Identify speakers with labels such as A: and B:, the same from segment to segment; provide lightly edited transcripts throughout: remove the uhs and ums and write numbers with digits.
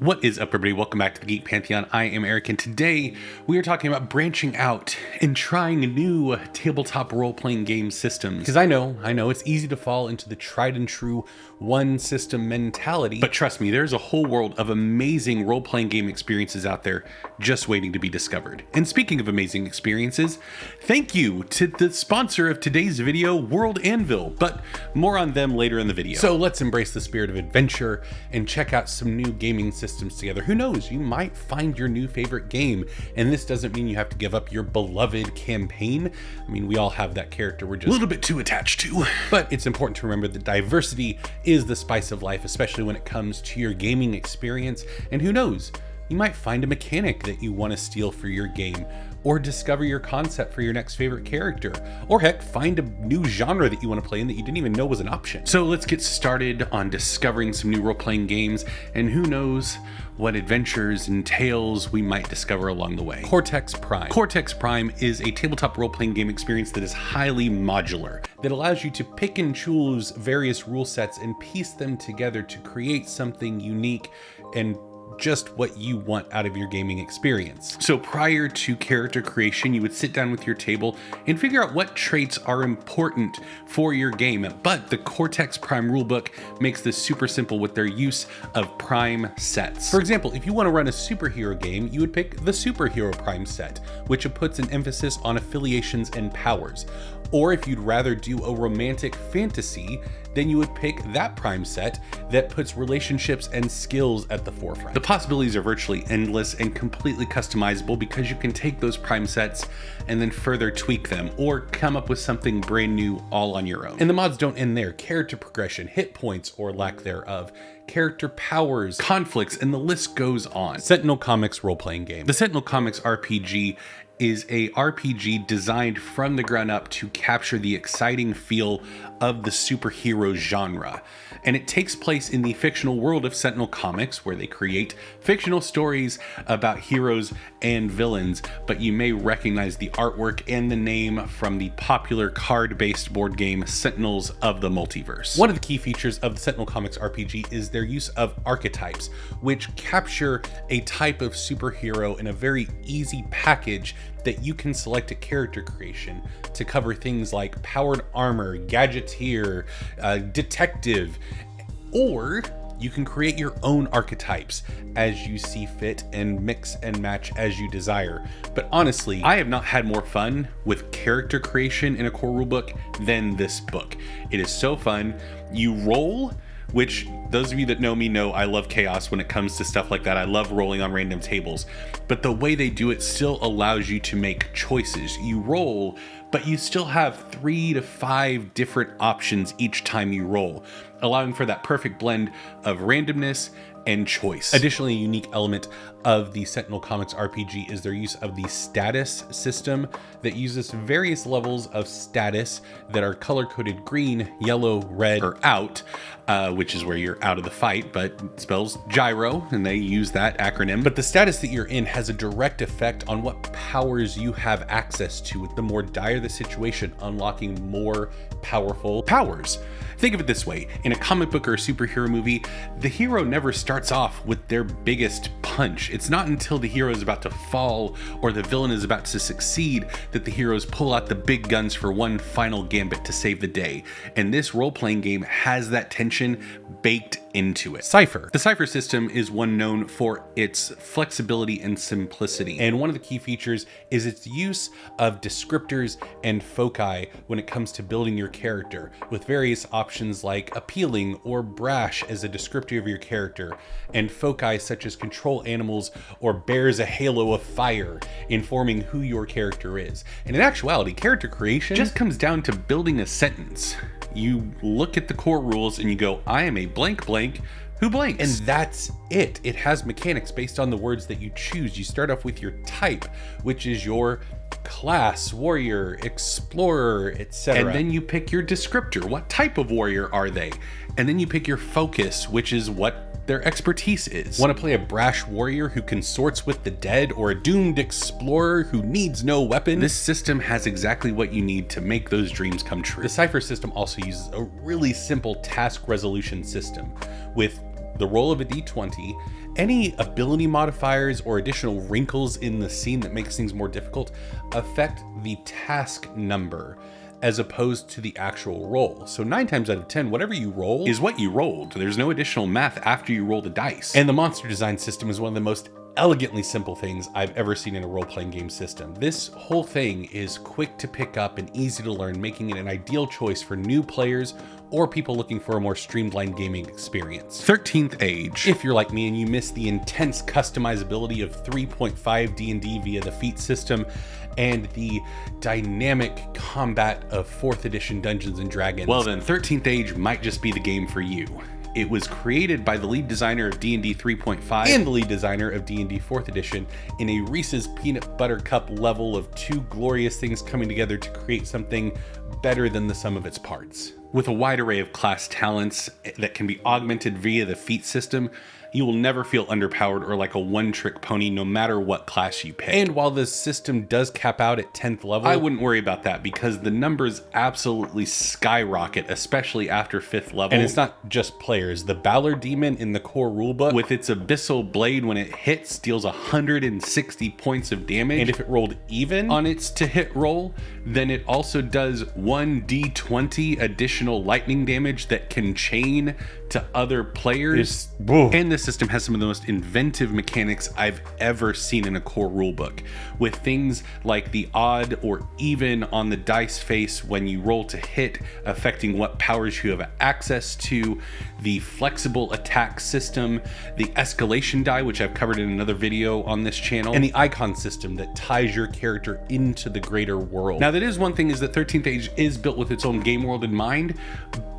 A: What is up, everybody? Welcome back to the Geek Pantheon. I am Eric, and today we are talking about branching out and trying new tabletop role-playing game systems. Because I know it's easy to fall into the tried and true one system mentality, but trust me, there's a whole world of amazing role-playing game experiences out there just waiting to be discovered. And speaking of amazing experiences, thank you to the sponsor of today's video, World Anvil, but more on them later in the video. So let's embrace the spirit of adventure and check out some new gaming systems together. Who knows, you might find your new favorite game, and this doesn't mean you have to give up your beloved campaign. I mean, we all have that character we're just a little bit too attached to, but it's important to remember that diversity is the spice of life, especially when it comes to your gaming experience. And who knows, you might find a mechanic that you want to steal for your game, or discover your concept for your next favorite character, or heck, find a new genre that you want to play in that you didn't even know was an option. So let's get started on discovering some new role-playing games, and who knows what adventures and tales we might discover along the way. Cortex Prime. Cortex Prime is a tabletop role-playing game experience that is highly modular, that allows you to pick and choose various rule sets and piece them together to create something unique and just what you want out of your gaming experience. So prior to character creation, you would sit down with your table and figure out what traits are important for your game. But the Cortex Prime rulebook makes this super simple with their use of prime sets. For example, if you want to run a superhero game, you would pick the Superhero Prime set, which puts an emphasis on affiliations and powers. Or if you'd rather do a romantic fantasy, then you would pick that prime set that puts relationships and skills at the forefront. The possibilities are virtually endless and completely customizable because you can take those prime sets and then further tweak them or come up with something brand new all on your own. And the mods don't end there. Character progression, hit points or lack thereof, character powers, conflicts, and the list goes on. Sentinel Comics role-playing game. The Sentinel Comics RPG is a RPG designed from the ground up to capture the exciting feel of the superhero genre. And it takes place in the fictional world of Sentinel Comics, where they create fictional stories about heroes and villains, but you may recognize the artwork and the name from the popular card-based board game Sentinels of the Multiverse. One of the key features of the Sentinel Comics RPG is their use of archetypes, which capture a type of superhero in a very easy package that you can select at character creation to cover things like powered armor, gadgeteer, detective, or you can create your own archetypes as you see fit and mix and match as you desire. But honestly, I have not had more fun with character creation in a core rulebook than this book. It is so fun. You roll, which those of you that know me know I love chaos when it comes to stuff like that. I love rolling on random tables, but the way they do it still allows you to make choices. You roll, but you still have 3 to 5 different options each time you roll, allowing for that perfect blend of randomness and choice. Additionally, a unique element of the Sentinel Comics RPG is their use of the status system that uses various levels of status that are color-coded green, yellow, red, or out, which is where you're out of the fight, but it spells gyro, and they use that acronym. But the status that you're in has a direct effect on what powers you have access to, with the more dire the situation, unlocking more powerful powers. Think of it this way. In a comic book or a superhero movie, the hero never starts off with their biggest punch. It's not until the hero is about to fall or the villain is about to succeed that the heroes pull out the big guns for one final gambit to save the day. And this role-playing game has that tension baked into it. Cypher. The Cypher system is one known for its flexibility and simplicity. And one of the key features is its use of descriptors and foci when it comes to building your character, with various options like appealing or brash as a descriptor of your character, and foci such as control animals or bears a halo of fire, informing who your character is. And in actuality, character creation just comes down to building a sentence. You look at the core rules and you go, I am a blank blank who blanks. And that's it. It has mechanics based on the words that you choose. You start off with your type, which is your class, warrior, explorer, etc. And then you pick your descriptor. What type of warrior are they? And then you pick your focus, which is what their expertise is. Want to play a brash warrior who consorts with the dead, or a doomed explorer who needs no weapon? This system has exactly what you need to make those dreams come true. The Cypher system also uses a really simple task resolution system with the roll of a d20 any ability modifiers or additional wrinkles in the scene that makes things more difficult affect the task number as opposed to the actual roll. So 9 times out of 10, whatever you roll is what you rolled. There's no additional math after you roll the dice. And the monster design system is one of the most elegantly simple things I've ever seen in a role-playing game system. This whole thing is quick to pick up and easy to learn, making it an ideal choice for new players or people looking for a more streamlined gaming experience. 13th Age. If you're like me and you miss the intense customizability of 3.5 D&D via the feat system and the dynamic combat of 4th edition Dungeons & Dragons, well then 13th Age might just be the game for you. It was created by the lead designer of D&D 3.5 and the lead designer of D&D 4th edition in a Reese's Peanut Butter Cup level of two glorious things coming together to create something better than the sum of its parts. With a wide array of class talents that can be augmented via the feat system, you will never feel underpowered or like a one-trick pony no matter what class you pick. And while this system does cap out at 10th level, I wouldn't worry about that because the numbers absolutely skyrocket, especially after 5th level. And it's not just players. The Balor Demon in the core rulebook, with its abyssal blade, when it hits, deals 160 points of damage. And if it rolled even on its to hit roll, then it also does 1d20 additional lightning damage that can chain to other players. And this system has some of the most inventive mechanics I've ever seen in a core rulebook, with things like the odd or even on the dice face when you roll to hit affecting what powers you have access to, the flexible attack system, the escalation die, which I've covered in another video on this channel, and the icon system that ties your character into the greater world. Now that is one thing, is that 13th Age is built with its own game world in mind,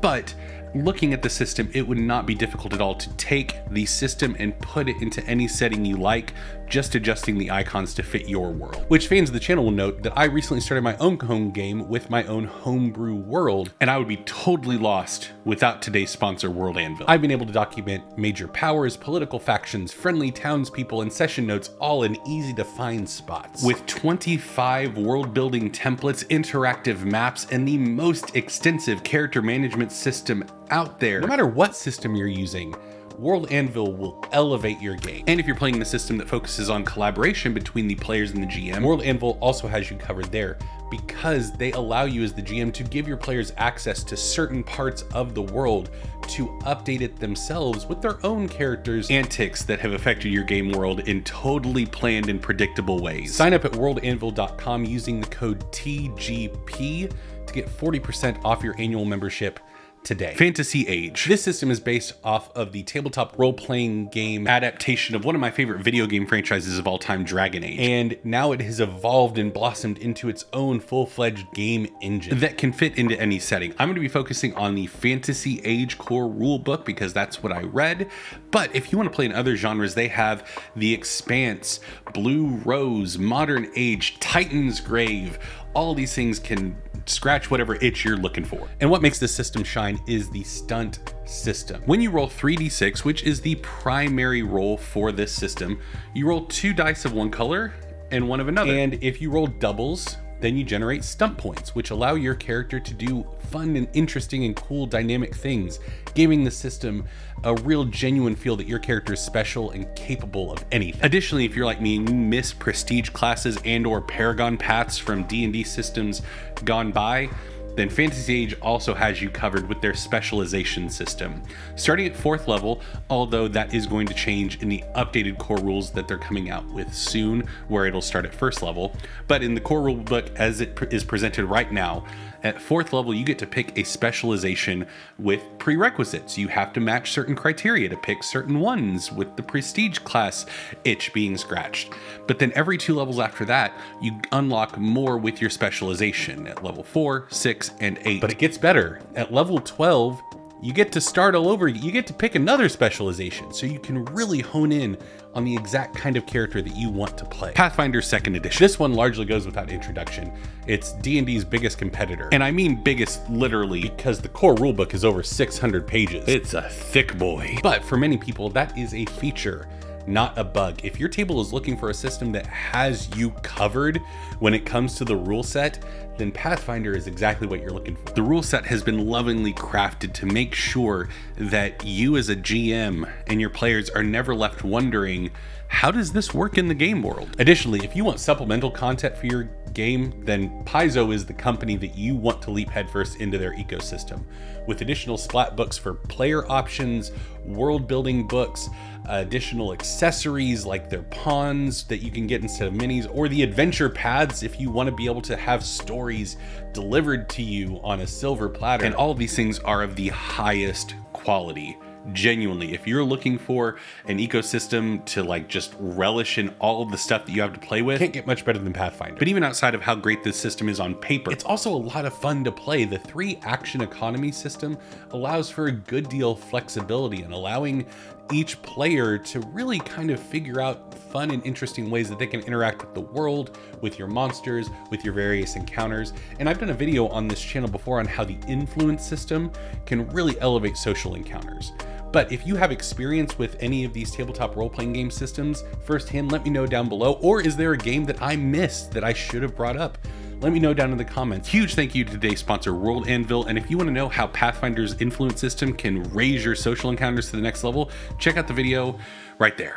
A: but looking at the system, it would not be difficult at all to take the system and put it into any setting you like, just adjusting the icons to fit your world. Which fans of the channel will note that I recently started my own home game with my own homebrew world, and I would be totally lost without today's sponsor, World Anvil. I've been able to document major powers, political factions, friendly townspeople, and session notes all in easy to find spots. With 25 world building templates, interactive maps, and the most extensive character management system out there. No matter what system you're using, World Anvil will elevate your game. And if you're playing the system that focuses on collaboration between the players and the GM, World Anvil also has you covered there, because they allow you as the GM to give your players access to certain parts of the world to update it themselves with their own characters' antics that have affected your game world in totally planned and predictable ways. Sign up at worldanvil.com using the code TGP to get 40% off your annual membership today. Fantasy Age. This system is based off of the tabletop role-playing game adaptation of one of my favorite video game franchises of all time, Dragon Age. And now it has evolved and blossomed into its own full-fledged game engine that can fit into any setting. I'm going to be focusing on the Fantasy Age core rulebook because that's what I read. But if you want to play in other genres, they have The Expanse, Blue Rose, Modern Age, Titan's Grave. All these things can scratch whatever itch you're looking for. And what makes this system shine is the stunt system. When you roll 3d6, which is the primary roll for this system, you roll 2 dice of one color and 1 of another. And if you roll doubles, then you generate stunt points, which allow your character to do fun and interesting and cool dynamic things, giving the system a real genuine feel that your character is special and capable of anything. Additionally, if you're like me and you miss prestige classes and or paragon paths from D&D systems gone by, then Fantasy Age also has you covered with their specialization system. Starting at 4th level, although that is going to change in the updated core rules that they're coming out with soon, where it'll start at 1st level. But in the core rule book as it is presented right now, at 4th level, you get to pick a specialization with prerequisites. You have to match certain criteria to pick certain ones, with the prestige class itch being scratched. But then every 2 levels after that, you unlock more with your specialization at level 4, 6, and 8. But it gets better. At level 12, you get to start all over. You get to pick another specialization, so you can really hone in on the exact kind of character that you want to play. Pathfinder 2nd edition. This one largely goes without introduction. It's D&D's biggest competitor. And I mean biggest literally, because the core rulebook is over 600 pages. It's a thick boy. But for many people, that is a feature not a bug. If your table is looking for a system that has you covered when it comes to the rule set, then Pathfinder is exactly what you're looking for. The rule set has been lovingly crafted to make sure that you as a GM and your players are never left wondering, how does this work in the game world? Additionally, if you want supplemental content for your game, then Paizo is the company that you want to leap headfirst into their ecosystem. With additional splat books for player options, world building books, additional accessories like their pawns that you can get instead of minis, or the adventure paths if you want to be able to have stories delivered to you on a silver platter. And all of these things are of the highest quality. Genuinely, if you're looking for an ecosystem to like just relish in all of the stuff that you have to play with, can't get much better than Pathfinder. But even outside of how great this system is on paper, it's also a lot of fun to play. The 3 action economy system allows for a good deal of flexibility and allowing each player to really kind of figure out fun and interesting ways that they can interact with the world, with your monsters, with your various encounters. And I've done a video on this channel before on how the influence system can really elevate social encounters. But if you have experience with any of these tabletop role-playing game systems firsthand, let me know down below. Or is there a game that I missed that I should have brought up? Let me know down in the comments. Huge thank you to today's sponsor, World Anvil. And if you want to know how Pathfinder's influence system can raise your social encounters to the next level, check out the video right there.